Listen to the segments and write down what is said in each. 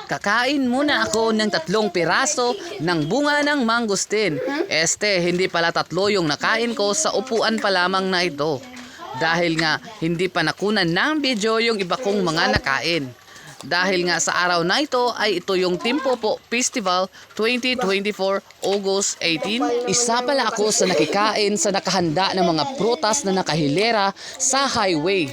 Kakain muna ako ng 3 piraso ng bunga ng mangustin. Hindi pala 3 yung nakain ko, sa upuan pa lamang na ito. Dahil nga hindi pa nakunan ng video yung iba kong mga nakain. Dahil nga sa araw na ito ay ito yung Timpopo Festival 2024 August 18. Isa pala ako sa nakikain sa nakahanda ng mga prutas na nakahilera sa highway,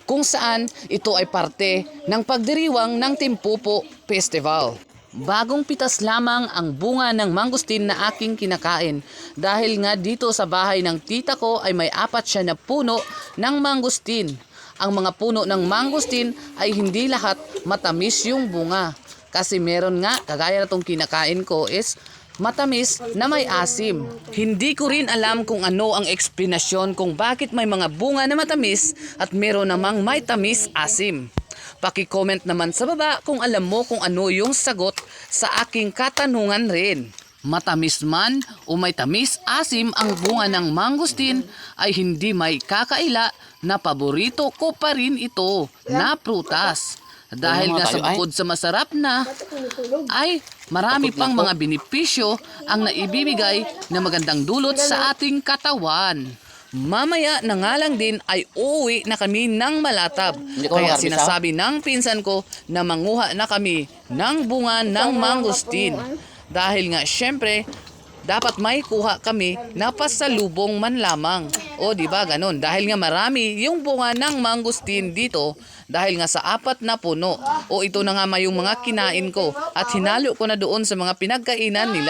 kung saan ito ay parte ng pagdiriwang ng Timpopo Festival. Bagong pitas lamang ang bunga ng mangustin na aking kinakain, dahil nga dito sa bahay ng tita ko ay may 4 siya na puno ng mangustin. Ang mga puno ng mangustin ay hindi lahat matamis yung bunga, kasi meron nga, kagaya na itong kinakain ko, is matamis na may asim. Hindi ko rin alam kung ano ang eksplanasyon kung bakit may mga bunga na matamis at meron namang may tamis asim. Paki-comment naman sa baba kung alam mo kung ano yung sagot sa aking katanungan rin. Matamis man o may tamis asim ang bunga ng mangustin ay hindi may kakaila na paborito ko pa rin ito na prutas. Dahil nga sa bukod sa masarap na, ay marami pang mga benepisyo ang naibibigay na magandang dulot sa ating katawan. Mamaya na nga lang din ay uuwi na kami ng Malatab. Kaya sinasabi ng pinsan ko na manguha na kami ng bunga ng mangustin. Dahil nga syempre, dapat may kuha kami na pasalubong man lamang. O di ba ganon? Dahil nga marami yung bunga ng mangustin dito, dahil nga sa 4 na puno. O ito na nga yung mga kinain ko at hinalo ko na doon sa mga pinagkainan nila.